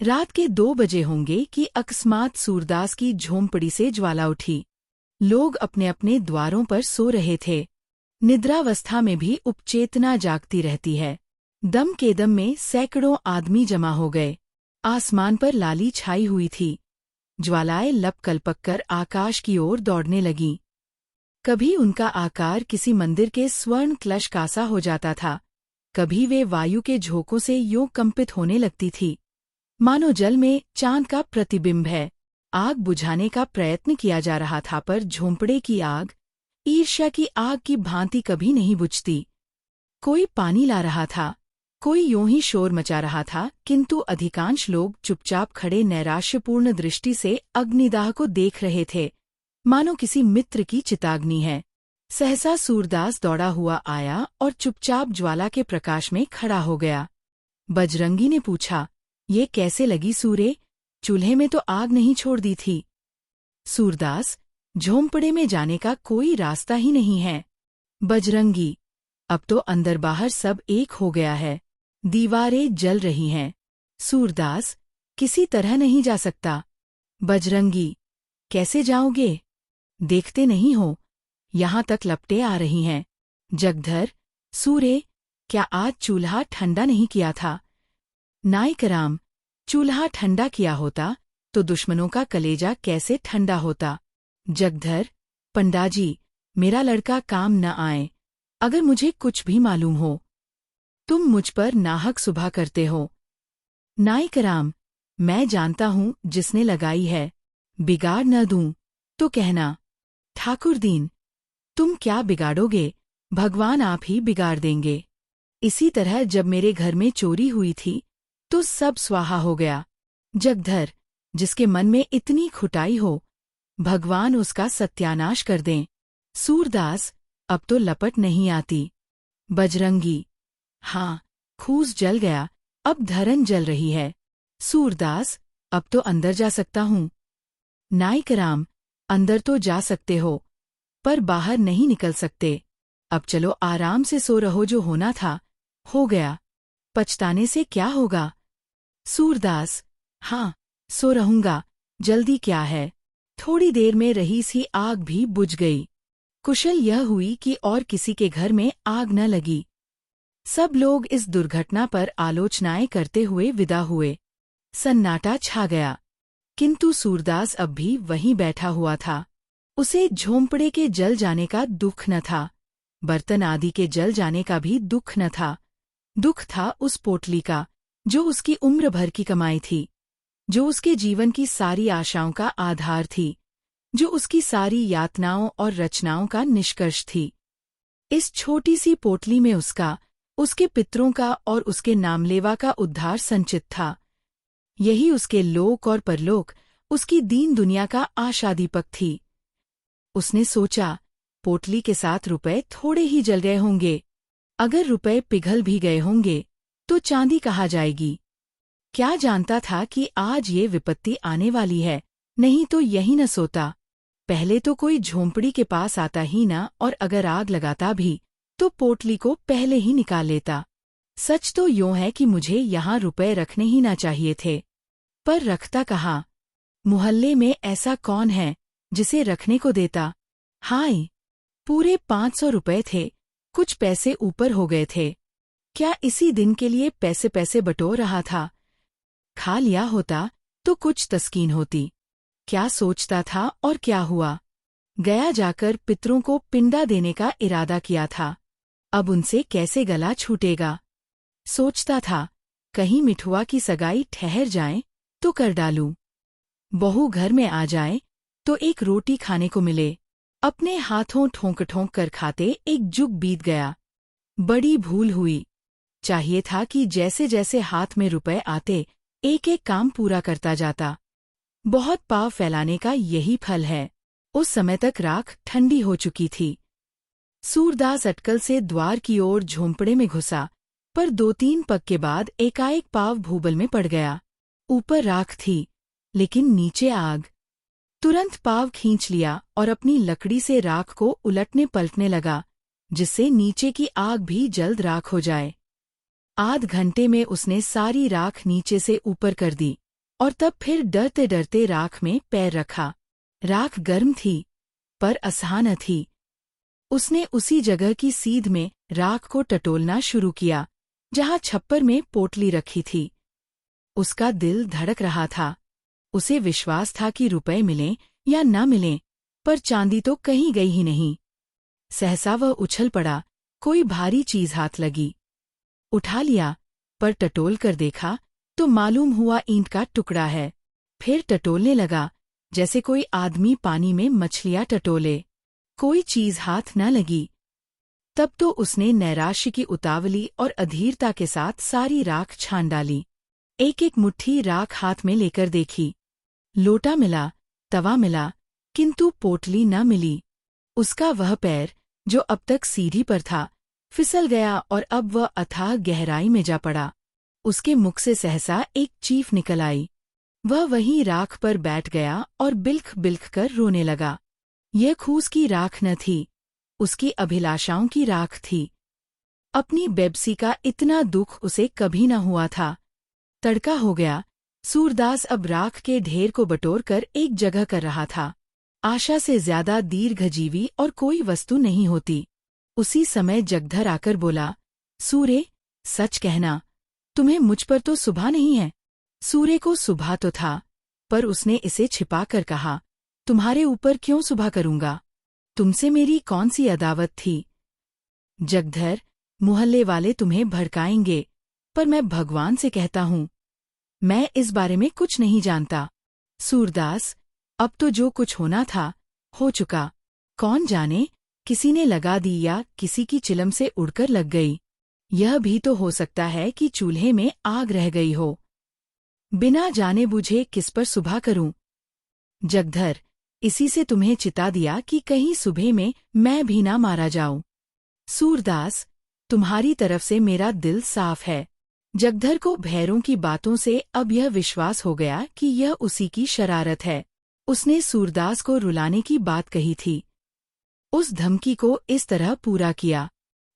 रात के 2 बजे होंगे कि अकस्मात सूरदास की झोंपड़ी से ज्वाला उठी। लोग अपने अपने द्वारों पर सो रहे थे। निद्रावस्था में भी उपचेतना जागती रहती है। दम के दम में सैकड़ों आदमी जमा हो गए। आसमान पर लाली छाई हुई थी। ज्वालाएं लपकलपक कर आकाश की ओर दौड़ने लगीं। कभी उनका आकार किसी मंदिर के स्वर्ण कलश का सा हो जाता था, कभी वे वायु के झोंकों से यूं कंपित होने लगती थी मानो जल में चांद का प्रतिबिंब है। आग बुझाने का प्रयत्न किया जा रहा था, पर झोंपड़े की आग ईर्ष्या की आग की भांति कभी नहीं बुझती। कोई पानी ला रहा था, कोई यूं ही शोर मचा रहा था, किंतु अधिकांश लोग चुपचाप खड़े नैराश्यपूर्ण दृष्टि से अग्निदाह को देख रहे थे, मानो किसी मित्र की चिताग्नि है। सहसा सूरदास दौड़ा हुआ आया और चुपचाप ज्वाला के प्रकाश में खड़ा हो गया। बजरंगी ने पूछा, ये कैसे लगी सूरे? चूल्हे में तो आग नहीं छोड़ दी थी। सूरदास, झोंपड़े में जाने का कोई रास्ता ही नहीं है। बजरंगी, अब तो अंदर बाहर सब एक हो गया है, दीवारें जल रही हैं। सूरदास, किसी तरह नहीं जा सकता। बजरंगी, कैसे जाओगे? देखते नहीं हो, यहाँ तक लपटें आ रही हैं। जगधर, सूरे, क्या आज चूल्हा ठंडा नहीं किया था? नायकराम, चूल्हा ठंडा किया होता तो दुश्मनों का कलेजा कैसे ठंडा होता। जगधर, पंडाजी, मेरा लड़का काम न आए, अगर मुझे कुछ भी मालूम हो। तुम मुझ पर नाहक सुबह करते हो। नायकराम, मैं जानता हूँ जिसने लगाई है, बिगाड़ न दूं तो कहना। ठाकुरदीन, तुम क्या बिगाड़ोगे, भगवान आप ही बिगाड़ देंगे। इसी तरह जब मेरे घर में चोरी हुई थी तो सब स्वाहा हो गया। जगधर, जिसके मन में इतनी खुटाई हो, भगवान उसका सत्यानाश कर दें। सूरदास, अब तो लपट नहीं आती। बजरंगी, हाँ, खूस जल गया, अब धरन जल रही है। सूरदास, अब तो अंदर जा सकता हूँ। नायकराम, अंदर तो जा सकते हो, पर बाहर नहीं निकल सकते। अब चलो आराम से सो रहो, जो होना था हो गया, पछताने से क्या होगा। सूरदास, हाँ, सो रहूंगा, जल्दी क्या है। थोड़ी देर में रही सी आग भी बुझ गई। कुशल यह हुई कि और किसी के घर में आग न लगी। सब लोग इस दुर्घटना पर आलोचनाएं करते हुए विदा हुए। सन्नाटा छा गया, किंतु सूरदास अब भी वहीं बैठा हुआ था। उसे झोंपड़े के जल जाने का दुख न था, बर्तन आदि के जल जाने का भी दुख न था। दुख था उस पोटली का, जो उसकी उम्र भर की कमाई थी, जो उसके जीवन की सारी आशाओं का आधार थी, जो उसकी सारी यातनाओं और रचनाओं का निष्कर्ष थी। इस छोटी सी पोटली में उसका, उसके पितरों का और उसके नामलेवा का उद्धार संचित था। यही उसके लोक और परलोक, उसकी दीन दुनिया का आशादीपक थी। उसने सोचा, पोटली के साथ रुपए थोड़े ही जल गए होंगे, अगर रुपए पिघल भी गए होंगे तो चांदी कहाँ जाएगी। क्या जानता था कि आज ये विपत्ति आने वाली है, नहीं तो यही न सोता। पहले तो कोई झोंपड़ी के पास आता ही न, और अगर आग लगाता भी तो पोटली को पहले ही निकाल लेता। सच तो यूं है कि मुझे यहाँ रुपए रखने ही ना चाहिए थे, पर रखता कहाँ। मुहल्ले में ऐसा कौन है जिसे रखने को देता। हाय, पूरे 500 रुपए थे, कुछ पैसे ऊपर हो गए थे। क्या इसी दिन के लिए पैसे पैसे बटोर रहा था? खा लिया होता तो कुछ तस्कीन होती। क्या सोचता था और क्या हुआ। गया जाकर पितरों को पिंडा देने का इरादा किया था, अब उनसे कैसे गला छूटेगा। सोचता था, कहीं मिठुआ की सगाई ठहर जाए तो कर डालूं, बहू घर में आ जाए तो एक रोटी खाने को मिले। अपने हाथों ठोंक ठोंक कर खाते एक जुग बीत गया। बड़ी भूल हुई। चाहिए था कि जैसे जैसे हाथ में रुपए आते, एक एक काम पूरा करता जाता। बहुत पाव फैलाने का यही फल है। उस समय तक राख ठंडी हो चुकी थी। सूरदास अटकल से द्वार की ओर झोंपड़े में घुसा, पर 2-3 पग के बाद एकाएक पाव भूबल में पड़ गया। ऊपर राख थी, लेकिन नीचे आग। तुरंत पाव खींच लिया और अपनी लकड़ी से राख को उलटने पलटने लगा, जिससे नीचे की आग भी जल्द राख हो जाए। आध घंटे में उसने सारी राख नीचे से ऊपर कर दी। और तब फिर डरते डरते राख में पैर रखा। राख गर्म थी, पर आसान थी। उसने उसी जगह की सीध में राख को टटोलना शुरू किया, जहां छप्पर में पोटली रखी थी। उसका दिल धड़क रहा था। उसे विश्वास था कि रुपए मिलें या न मिलें, पर चांदी तो कहीं गई ही नहीं। सहसा वह उछल पड़ा, कोई भारी चीज हाथ लगी। उठा लिया, पर टटोल कर देखा तो मालूम हुआ ईंट का टुकड़ा है। फिर टटोलने लगा, जैसे कोई आदमी पानी में मछलियां टटोले। कोई चीज हाथ न लगी। तब तो उसने नैराश्य की उतावली और अधीरता के साथ सारी राख छान डाली। एक एक मुट्ठी राख हाथ में लेकर देखी। लोटा मिला, तवा मिला, किंतु पोटली न मिली। उसका वह पैर, जो अब तक सीढ़ी पर था, फिसल गया और अब वह अथाह गहराई में जा पड़ा। उसके मुख से सहसा एक चीख निकल आई। वह वहीं राख पर बैठ गया और बिल्ख बिल्ख कर रोने लगा। यह खूस की राख न थी, उसकी अभिलाषाओं की राख थी। अपनी बेबसी का इतना दुख उसे कभी न हुआ था। तड़का हो गया। सूरदास अब राख के ढेर को बटोर कर एक जगह कर रहा था। आशा से ज्यादा दीर्घजीवी और कोई वस्तु नहीं होती। उसी समय जगधर आकर बोला, सूरे, सच कहना, तुम्हें मुझ पर तो सुभा नहीं है। सूरे को सुभा तो था, पर उसने इसे छिपा कर कहा, तुम्हारे ऊपर क्यों सुभा करूंगा? तुमसे मेरी कौन सी अदावत थी? जगधर, मुहल्ले वाले तुम्हें भड़काएंगे, पर मैं भगवान से कहता हूं, मैं इस बारे में कुछ नहीं जानता। सूरदास, अब तो जो कुछ होना था, हो चुका। कौन जाने, किसी ने लगा दी या किसी की चिलम से उड़कर लग गई। यह भी तो हो सकता है कि चूल्हे में आग रह गई हो। बिना जाने बूझे किस पर सुभा करूं? जगधर, इसी से तुम्हें चिता दिया कि कहीं सुबह में मैं भी ना मारा जाऊं। सूरदास, तुम्हारी तरफ से मेरा दिल साफ है। जगधर को भैरों की बातों से अब यह विश्वास हो गया कि यह उसी की शरारत है। उसने सूरदास को रुलाने की बात कही थी। उस धमकी को इस तरह पूरा किया।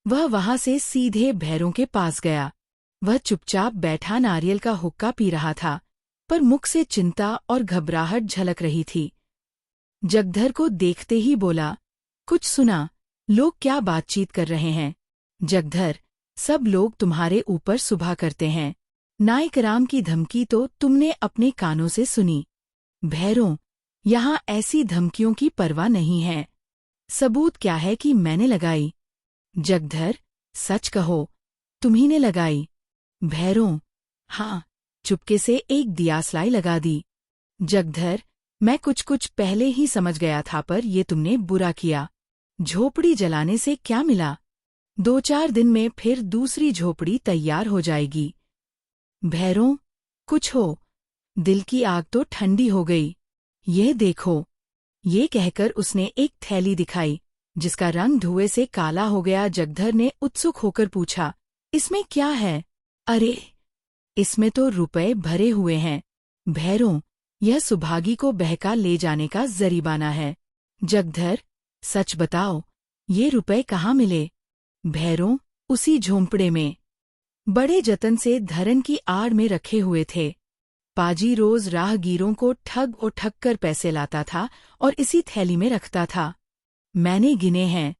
वह वहां से सीधे भैरों के पास गया। वह चुपचाप बैठा नारियल का हुक्का पी रहा था, पर मुख से चिंता और घबराहट झलक रही थी। जगधर को देखते ही बोला, कुछ सुना, लोग क्या बातचीत कर रहे हैं? जगधर, सब लोग तुम्हारे ऊपर सुभा करते हैं। नायक राम की धमकी तो तुमने अपने कानों से सुनी। भैरों, यहाँ ऐसी धमकियों की परवाह नहीं है। सबूत क्या है कि मैंने लगाई? जगधर, सच कहो, तुम्ही ने लगाई? भैरों, हाँ, चुपके से एक दियासलाई लगा दी। जगधर, मैं कुछ पहले ही समझ गया था, पर ये तुमने बुरा किया। झोपड़ी जलाने से क्या मिला? 2-4 दिन में फिर दूसरी झोपड़ी तैयार हो जाएगी। भैरों, कुछ हो, दिल की आग तो ठंडी हो गई। ये देखो। ये कहकर उसने एक थैली दिखाई, जिसका रंग धुएं से काला हो गया। जगधर ने उत्सुक होकर पूछा, इसमें क्या है? अरे, इसमें तो रुपए भरे हुए हैं। भैरों, यह सुभागी को बहका ले जाने का जरीबाना है। जगधर, सच बताओ, ये रुपए कहाँ मिले? भैरों, उसी झोंपड़े में। बड़े जतन से धरन की आड़ में रखे हुए थे। पाजी रोज राहगीरों को ठग और ठग कर पैसे लाता था और इसी थैली में रखता था। मैंने गिने हैं,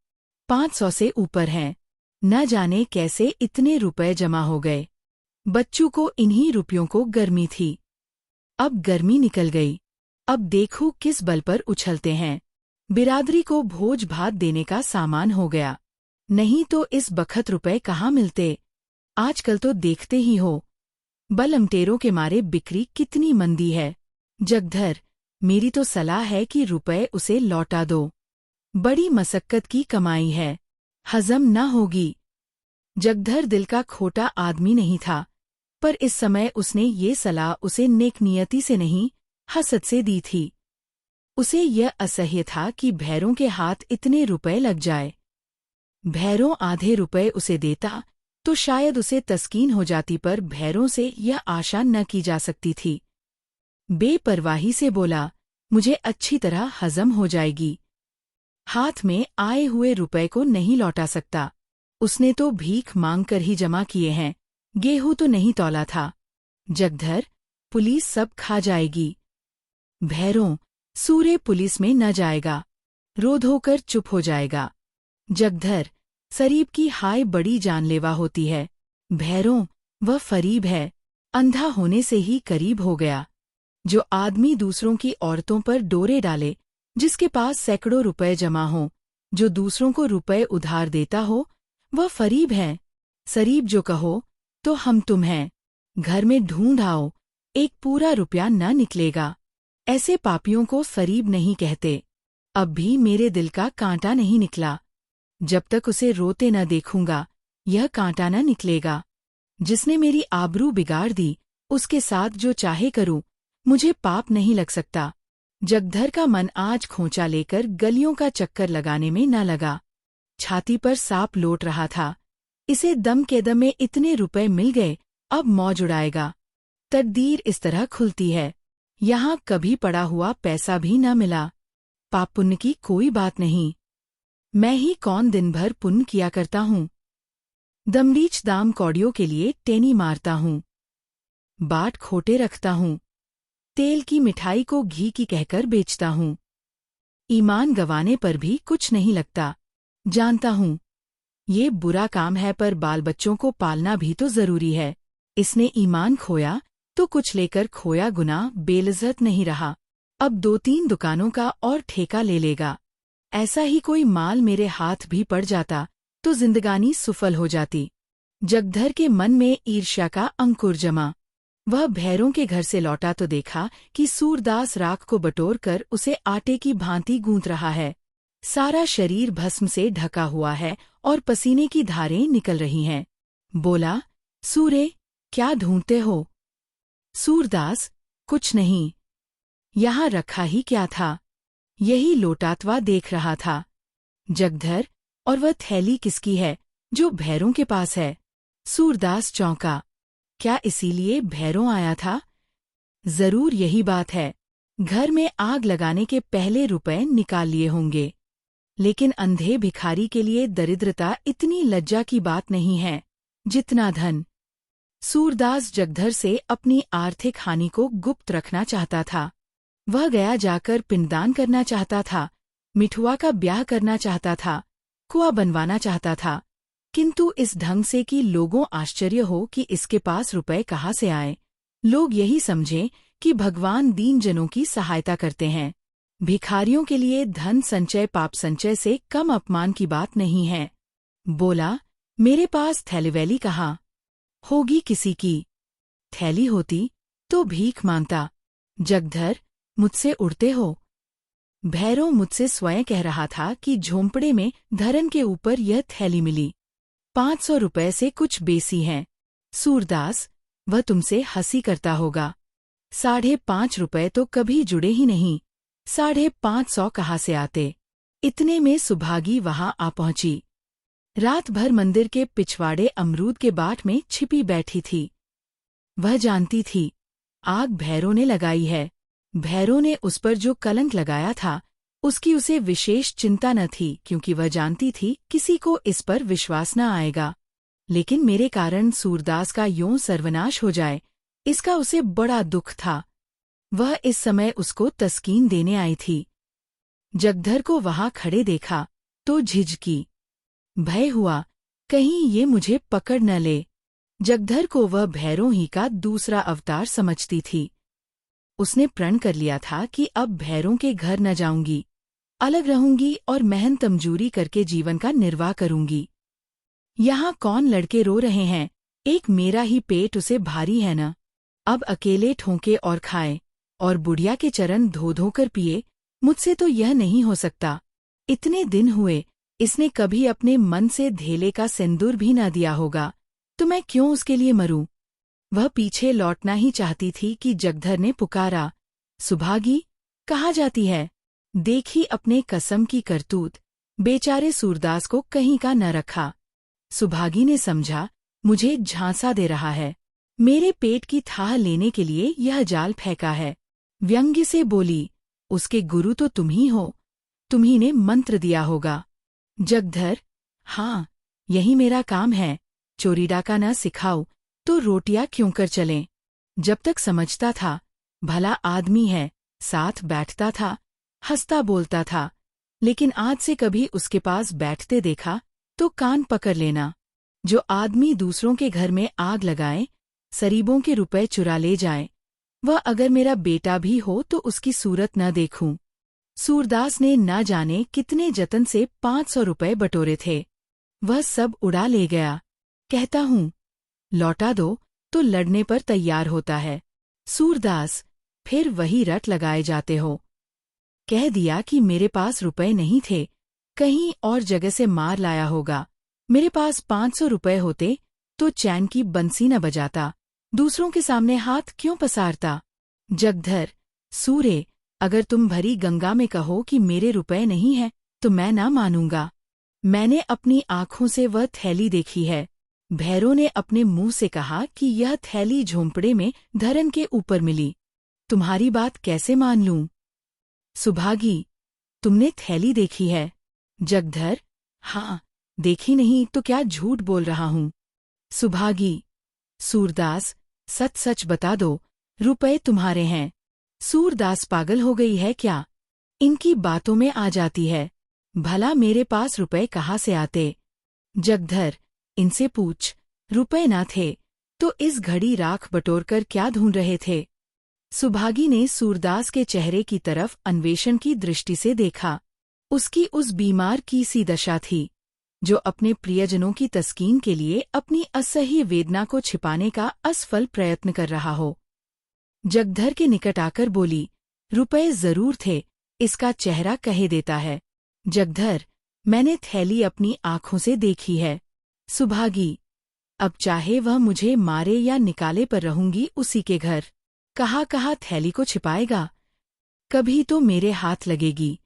500 से ऊपर हैं। न जाने कैसे इतने रुपए जमा हो गए। बच्चू को इन्हीं रुपयों को गर्मी थी। अब गर्मी निकल गई। अब देखूं किस बल पर उछलते हैं। बिरादरी को भोज भात देने का सामान हो गया। नहीं तो इस बखत रुपए कहाँ मिलते? आजकल तो देखते ही हो, बलमटेरों के मारे बिक्री कितनी मंदी है। जगधर, मेरी तो सलाह है कि रुपए उसे लौटा दो। बड़ी मसक्कत की कमाई है, हजम न होगी। जगधर दिल का खोटा आदमी नहीं था, पर इस समय उसने ये सलाह उसे नेकनियति से नहीं, हसद से दी थी। उसे यह असह्य था कि भैरों के हाथ इतने रुपए लग जाए। भैरों आधे रुपए उसे देता तो शायद उसे तस्कीन हो जाती, पर भैरों से यह आशा न की जा सकती थी। बेपरवाही से बोला, मुझे अच्छी तरह हजम हो जाएगी। हाथ में आए हुए रुपए को नहीं लौटा सकता। उसने तो भीख मांगकर ही जमा किए हैं, गेहूं तो नहीं तौला था। जगधर, पुलिस सब खा जाएगी। भैरों, सूर्य पुलिस में न जाएगा। रोध होकर चुप हो जाएगा। जगधर, सरीब की हाय बड़ी जानलेवा होती है। भैरों, वह फरीब है, अंधा होने से ही करीब हो गया। जो आदमी दूसरों की औरतों पर डोरे डाले, जिसके पास सैकड़ों रुपए जमा हो, जो दूसरों को रुपए उधार देता हो, वह फरीब है। सरीब जो कहो तो हम तुम हैं। घर में ढूंढ आओ, एक पूरा रुपया न निकलेगा। ऐसे पापियों को फरीब नहीं कहते। अब भी मेरे दिल का कांटा नहीं निकला। जब तक उसे रोते न देखूंगा, यह कांटा न निकलेगा। जिसने मेरी आबरू बिगाड़ दी, उसके साथ जो चाहे करूं, मुझे पाप नहीं लग सकता। जगधर का मन आज खोंचा लेकर गलियों का चक्कर लगाने में न लगा। छाती पर सांप लौट रहा था। इसे दम के दम में इतने रुपए मिल गए, अब मौज उड़ाएगा। तकदीर इस तरह खुलती है। यहाँ कभी पड़ा हुआ पैसा भी न मिला। पाप पुण्य की कोई बात नहीं। मैं ही कौन दिन भर पुण्य किया करता हूँ। दमरीच दाम कौड़ियों के लिए टेनी मारता हूँ। बाट खोटे रखता हूँ। तेल की मिठाई को घी की कहकर बेचता हूँ। ईमान गंवाने पर भी कुछ नहीं लगता। जानता हूँ ये बुरा काम है, पर बाल बच्चों को पालना भी तो जरूरी है। इसने ईमान खोया तो कुछ लेकर खोया गुनाह बेइज्जत नहीं रहा। अब 2-3 दुकानों का और ठेका ले लेगा। ऐसा ही कोई माल मेरे हाथ भी पड़ जाता तो जिंदगानी सुफल हो जाती। जगधर के मन में ईर्ष्या का अंकुर जमा। वह भैरों के घर से लौटा तो देखा कि सूरदास राख को बटोर कर उसे आटे की भांति गूंथ रहा है। सारा शरीर भस्म से ढका हुआ है और पसीने की धारें निकल रही हैं। बोला, सूरे, क्या ढूंढते हो? सूरदास, कुछ नहीं। यहाँ रखा ही क्या था? यही लोटातवा देख रहा था। जगधर, और वह थैली किसकी है जो भैरों के पास है? सूरदास चौंका। क्या इसीलिए भैरों आया था? जरूर यही बात है। घर में आग लगाने के पहले रुपए निकाल लिए होंगे। लेकिन अंधे भिखारी के लिए दरिद्रता इतनी लज्जा की बात नहीं है जितना धन। सूरदास जगधर से अपनी आर्थिक हानि को गुप्त रखना चाहता था। वह गया जाकर पिंडदान करना चाहता था, मिठुआ का ब्याह करना चाहता था, कुआं बनवाना चाहता था, किंतु इस ढंग से कि लोगों आश्चर्य हो कि इसके पास रुपए कहाँ से आए। लोग यही समझें कि भगवान दीन जनों की सहायता करते हैं। भिखारियों के लिए धन संचय पाप संचय से कम अपमान की बात नहीं है। बोला, मेरे पास थैलीवैली कहाँ? होगी किसी की। थैली होती तो भीख मांगता। जगधर, मुझसे उड़ते हो? भैरों मुझसे स्वयं कह रहा था कि झोंपड़े में धरन के ऊपर यह थैली मिली। 500 रुपए से कुछ बेसी हैं। सूरदास, वह तुमसे हंसी करता होगा। 5.5 रुपए तो कभी जुड़े ही नहीं। 550 कहाँ से आते? इतने में सुभागी वहां आ पहुंची। रात भर मंदिर के पिछवाड़े अमरूद के बाट में छिपी बैठी थी। वह जानती थी आग भैरों ने लगाई है। भैरों ने उस पर जो कलंक लगाया था उसकी उसे विशेष चिंता न थी, क्योंकि वह जानती थी किसी को इस पर विश्वास न आएगा। लेकिन मेरे कारण सूरदास का यूं सर्वनाश हो जाए, इसका उसे बड़ा दुख था। वह इस समय उसको तस्कीन देने आई थी। जगधर को वहां खड़े देखा तो झिझकी। भय हुआ कहीं ये मुझे पकड़ न ले। जगधर को वह भैरों ही का दूसरा अवतार समझती थी। उसने प्रण कर लिया था कि अब भैरों के घर न जाऊंगी, अलग रहूंगी और मेहनत मजूरी करके जीवन का निर्वाह करूंगी। यहाँ कौन लड़के रो रहे हैं, एक मेरा ही पेट उसे भारी है न। अब अकेले ठोंके और खाए और बुढ़िया के चरण धो धो कर पिए, मुझसे तो यह नहीं हो सकता। इतने दिन हुए इसने कभी अपने मन से धेले का सिंदूर भी न दिया होगा, तो मैं क्यों उसके लिए मरूं? वह पीछे लौटना ही चाहती थी कि जगधर ने पुकारा, सुभागी, कहाँ जाती है? देखी अपने कसम की करतूत, बेचारे सूरदास को कहीं का न रखा। सुभागी ने समझा मुझे झांसा दे रहा है, मेरे पेट की थाह लेने के लिए यह जाल फेंका है। व्यंग्य से बोली, उसके गुरु तो तुम ही हो, तुम्ही ने मंत्र दिया होगा। जगधर, हाँ, यही मेरा काम है। चोरी डाका न सिखाओ तो रोटियां क्यों कर चलें। जब तक समझता था भला आदमी है, साथ बैठता था, हंसता बोलता था, लेकिन आज से कभी उसके पास बैठते देखा तो कान पकड़ लेना। जो आदमी दूसरों के घर में आग लगाए, सरीबों के रुपए चुरा ले जाए, वह अगर मेरा बेटा भी हो तो उसकी सूरत न देखूं। सूरदास ने न जाने कितने जतन से 500 रुपए बटोरे थे, वह सब उड़ा ले गया। कहता हूँ लौटा दो तो लड़ने पर तैयार होता है। सूरदास, फिर वही रट लगाए जाते हो। कह दिया कि मेरे पास रुपए नहीं थे, कहीं और जगह से मार लाया होगा। मेरे पास 500 रुपए होते तो चैन की बंसी न बजाता, दूसरों के सामने हाथ क्यों पसारता। जगधर, सूरे, अगर तुम भरी गंगा में कहो कि मेरे रुपए नहीं हैं तो मैं ना मानूंगा। मैंने अपनी आंखों से वह थैली देखी है। भैरों ने अपने मुंह से कहा कि यह थैली झोंपड़े में धरन के ऊपर मिली। तुम्हारी बात कैसे मान लूं? सुभागी, तुमने थैली देखी है? जगधर, हाँ, देखी नहीं तो क्या झूठ बोल रहा हूँ। सुभागी, सूरदास, सच सच बता दो, रुपए तुम्हारे हैं। सूरदास, पागल हो गई है क्या? इनकी बातों में आ जाती है। भला मेरे पास रुपए कहाँ से आते? जगधर, इनसे पूछ, रुपए ना थे तो इस घड़ी राख बटोरकर क्या ढूंढ रहे थे? सुभागी ने सूरदास के चेहरे की तरफ अन्वेषण की दृष्टि से देखा। उसकी उस बीमार की सी दशा थी, जो अपने प्रियजनों की तस्कीन के लिए अपनी असह्य वेदना को छिपाने का असफल प्रयत्न कर रहा हो। जगधर के निकट आकर बोली, रुपए जरूर थे, इसका चेहरा कहे देता है। जगधर, मैंने थैली अपनी आंखों से देखी है। सुभागी, अब चाहे वह मुझे मारे या निकाले पर रहूंगी उसी के घर। कहाँ थैली को छिपाएगा? कभी तो मेरे हाथ लगेगी।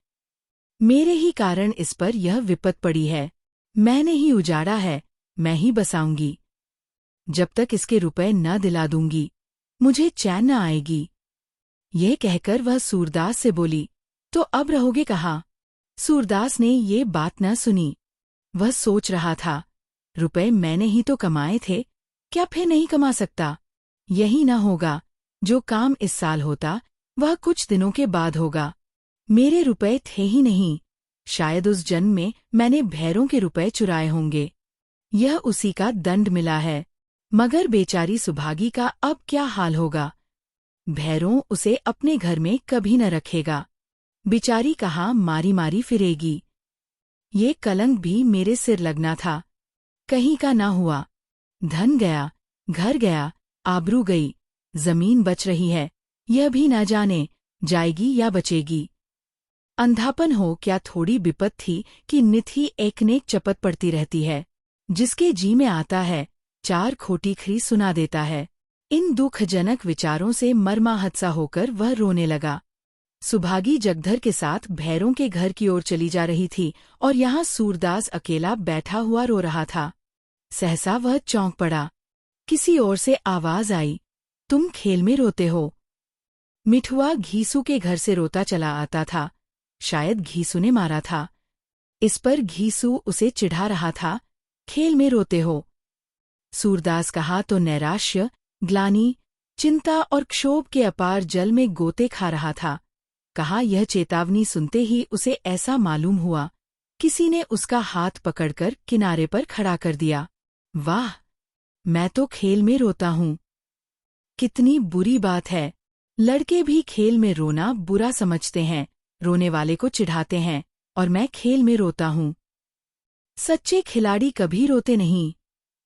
मेरे ही कारण इस पर यह विपत पड़ी है। मैंने ही उजाड़ा है, मैं ही बसाऊंगी। जब तक इसके रुपए न दिला दूंगी, मुझे चैन न आएगी। यह कहकर वह सूरदास से बोली, तो अब रहोगे कहाँ? सूरदास ने ये बात न सुनी। वह सोच रहा था, रुपए मैंने ही तो कमाए थे, क्या फिर नहीं कमा सकता? यही न होगा, जो काम इस साल होता वह कुछ दिनों के बाद होगा। मेरे रुपए थे ही नहीं, शायद उस जन्म में मैंने भैरों के रुपए चुराए होंगे। यह उसी का दंड मिला है। मगर बेचारी सुभागी का अब क्या हाल होगा? भैरों उसे अपने घर में कभी न रखेगा। बेचारी कहाँ मारी मारी फिरेगी। ये कलंक भी मेरे सिर लगना था, कहीं का ना हुआ। धन गया, घर गया, आबरू गई, जमीन बच रही है, यह भी ना जाने जाएगी या बचेगी। अंधापन हो क्या थोड़ी विपत थी कि नित ही एक नेक चपत पड़ती रहती है। जिसके जी में आता है, चार खोटी खरी सुना देता है। इन दुखजनक विचारों से मर्माहत सा होकर वह रोने लगा। सुभागी जगधर के साथ भैरों के घर की ओर चली जा रही थी और यहाँ सूरदास अकेला बैठा हुआ रो रहा था। सहसा वह चौंक पड़ा। किसी ओर से आवाज आई, तुम खेल में रोते हो। मिठुआ घीसू के घर से रोता चला आता था। शायद घीसू ने मारा था। इस पर घीसू उसे चिढ़ा रहा था, खेल में रोते हो। सूरदास कहा तो नैराश्य, ग्लानि, चिंता और क्षोभ के अपार जल में गोते खा रहा था। कहा यह चेतावनी सुनते ही उसे ऐसा मालूम हुआ, किसी ने उसका हाथ पकड़कर किनारे पर खड़ा कर दिया। वाह, मैं तो खेल में रोता हूँ। कितनी बुरी बात है। लड़के भी खेल में रोना बुरा समझते हैं, रोने वाले को चिढ़ाते हैं, और मैं खेल में रोता हूँ। सच्चे खिलाड़ी कभी रोते नहीं।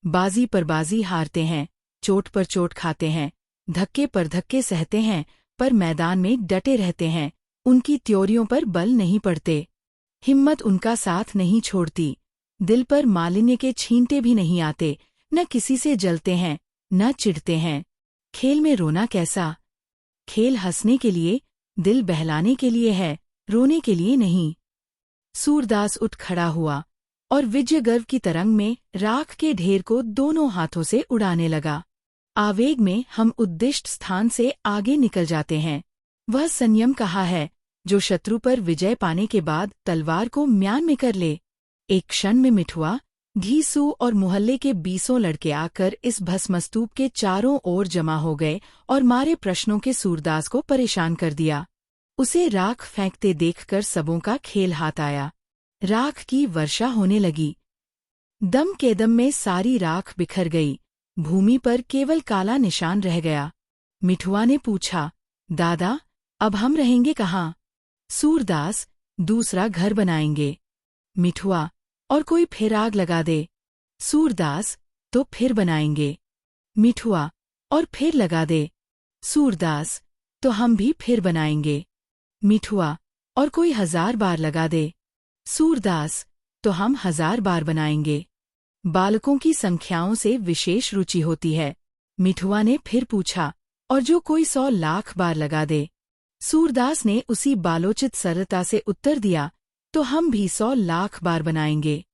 बाजी पर बाजी हारते हैं, चोट पर चोट खाते हैं, धक्के पर धक्के सहते हैं, पर मैदान में डटे रहते हैं। उनकी त्योरियों पर बल नहीं पड़ते। हिम्मत उनका साथ नहीं छोड़ती। दिल पर मालिन्य के छींटे भी नहीं आते। न किसी से जलते हैं, न चिढ़ते हैं। खेल में रोना कैसा? खेल हंसने के लिए, दिल बहलाने के लिए है, रोने के लिए नहीं। सूरदास उठ खड़ा हुआ और विजय गर्व की तरंग में राख के ढेर को दोनों हाथों से उड़ाने लगा। आवेग में हम उद्दिष्ट स्थान से आगे निकल जाते हैं। वह संयम कहा है जो शत्रु पर विजय पाने के बाद तलवार को म्यान में कर ले। एक क्षण में मिठुआ घीसू और मोहल्ले के 20 लड़के आकर इस भस्मस्तूप के चारों ओर जमा हो गए और मारे प्रश्नों के सूरदास को परेशान कर दिया। उसे राख फेंकते देखकर सबों का खेल हाथ आया। राख की वर्षा होने लगी। दम के दम में सारी राख बिखर गई। भूमि पर केवल काला निशान रह गया। मिठुआ ने पूछा, दादा, अब हम रहेंगे कहाँ? सूरदास, दूसरा घर बनाएंगे। मिठुआ, और कोई फिर आग लगा दे। सूरदास, तो फिर बनाएंगे। मिठुआ, और फिर लगा दे। सूरदास, तो हम भी फिर बनाएंगे। मिठुआ, और कोई 1000 बार लगा दे। सूरदास, तो हम 1000 बार बनाएंगे। बालकों की संख्याओं से विशेष रुचि होती है। मिठुआ ने फिर पूछा, और जो कोई 100 लाख बार लगा दे? सूरदास ने उसी बालोचित सरलता से उत्तर दिया, तो हम भी 100 लाख बार बनाएंगे।